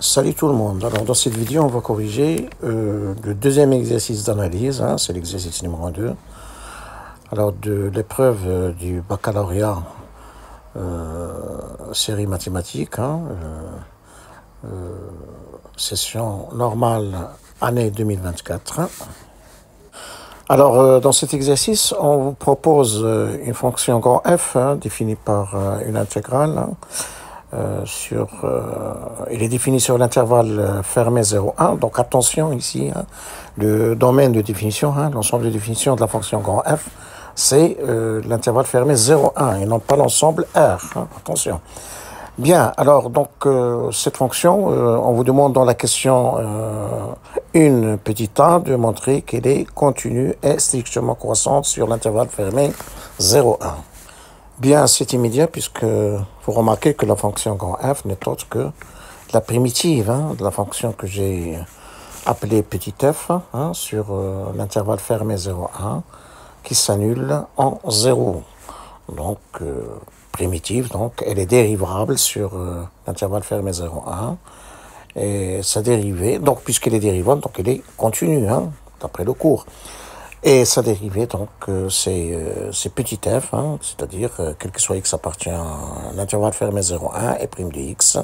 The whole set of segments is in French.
Salut tout le monde. Alors dans cette vidéo, on va corriger le deuxième exercice d'analyse, c'est l'exercice numéro 2. Alors de l'épreuve du baccalauréat série mathématiques, session normale année 2024. Alors dans cet exercice, on vous propose une fonction grand F définie par une intégrale. Il est défini sur l'intervalle fermé 0,1. Donc attention ici, le domaine de définition, l'ensemble de définition de la fonction grand F, c'est l'intervalle fermé 0,1 et non pas l'ensemble R. Attention. Bien, alors donc cette fonction, on vous demande dans la question une petite a de montrer qu'elle est continue et strictement croissante sur l'intervalle fermé 0,1. Bien, c'est immédiat puisque vous remarquez que la fonction grand F n'est autre que la primitive de la fonction que j'ai appelée petit f sur l'intervalle fermé 0,1 qui s'annule en 0. Donc, primitive, donc elle est dérivable sur l'intervalle fermé 0,1 et sa dérivée, donc puisqu'elle est dérivable, donc elle est continue d'après le cours. Et sa dérivée, donc, c'est petit f, c'est-à-dire, quel que soit x appartient à l'intervalle fermé 0,1 et prime de x,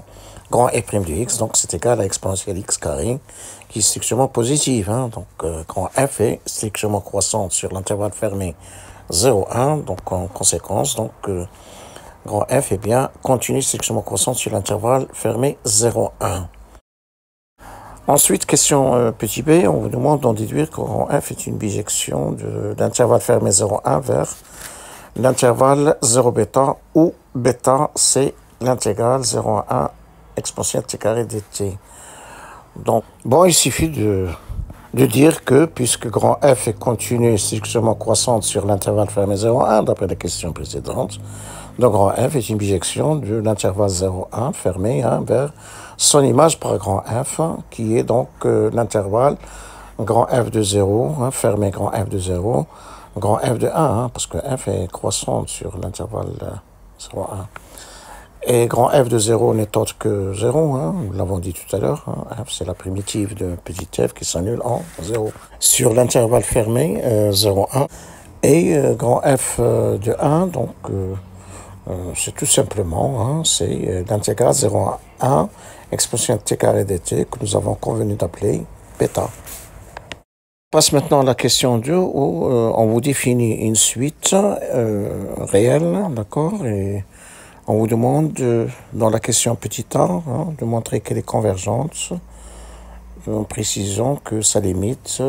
grand et prime de x, donc c'est égal à exponentielle x carré, qui est strictement positive. Donc, grand f est strictement croissante sur l'intervalle fermé 0,1, donc en conséquence, donc, grand f est bien continue strictement croissante sur l'intervalle fermé 0,1. Ensuite, question petit b, on vous demande d'en déduire que grand f est une bijection de l'intervalle fermé 0,1 vers l'intervalle 0 bêta, où bêta c'est l'intégrale 0,1 exponentielle t carré dt. Donc, bon, il suffit de dire que, puisque grand f est continue et strictement croissante sur l'intervalle fermé 0,1, d'après la question précédente, donc grand f est une bijection de l'intervalle 0,1 fermé vers son image par grand f, qui est donc l'intervalle grand f de 0, fermé grand f de 0, grand f de 1, parce que f est croissante sur l'intervalle 0,1. Et grand f de 0 n'est autre que 0, nous l'avons dit tout à l'heure, f c'est la primitive de petit f qui s'annule en 0. Sur l'intervalle fermé 0,1, et grand f de 1, donc c'est tout simplement, c'est l'intégrale 0,1 exponentielle t carré dt que nous avons convenu d'appeler bêta. On passe maintenant à la question 2 où on vous définit une suite réelle, d'accord, et on vous demande dans la question petit a de montrer qu'elle est convergente en précisant que sa limite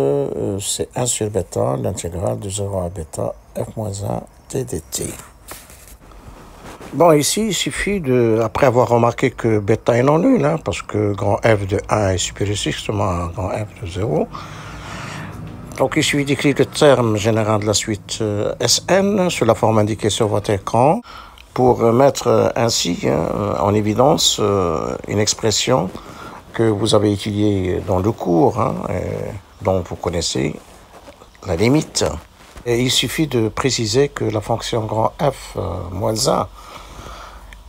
c'est 1 sur bêta, l'intégrale de 0 à bêta f-1 t dt. Bon, ici, il suffit après avoir remarqué que bêta est non nul, parce que grand f de 1 est supérieur strictement à grand f de 0. Donc, il suffit d'écrire le terme général de la suite Sn sous la forme indiquée sur votre écran pour mettre ainsi en évidence une expression que vous avez étudiée dans le cours, dont vous connaissez la limite. Et il suffit de préciser que la fonction grand f moins 1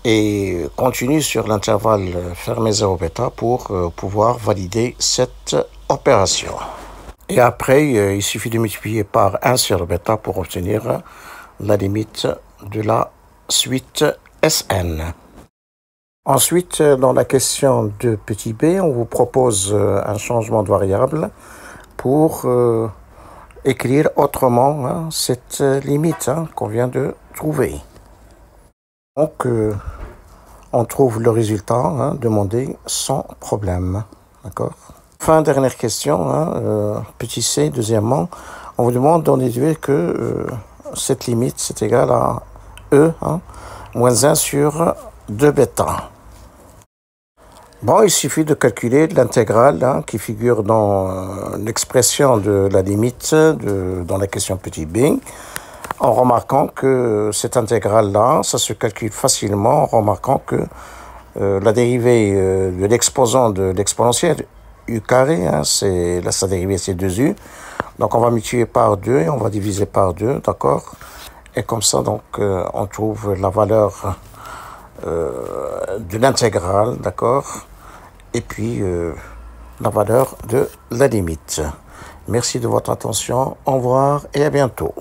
et continue sur l'intervalle fermé 0 bêta pour pouvoir valider cette opération. Et après, il suffit de multiplier par 1 sur bêta pour obtenir la limite de la suite Sn. Ensuite, dans la question de petit b, on vous propose un changement de variable pour écrire autrement cette limite qu'on vient de trouver. Donc, on trouve le résultat demandé sans problème. D'accord. Enfin, dernière question, petit c, deuxièmement, on vous demande d'en déduire que cette limite, c'est égal à e, moins 1 sur 2 bêta. Bon, il suffit de calculer l'intégrale qui figure dans l'expression de la limite dans la question petit b, en remarquant que cette intégrale-là, ça se calcule facilement en remarquant que la dérivée de l'exposant de l'exponentielle u carré, sa dérivée c'est 2u, donc on va multiplier par 2 et on va diviser par 2, d'accord, et comme ça donc on trouve la valeur de l'intégrale, d'accord, et puis la valeur de la limite. Merci de votre attention, au revoir et à bientôt.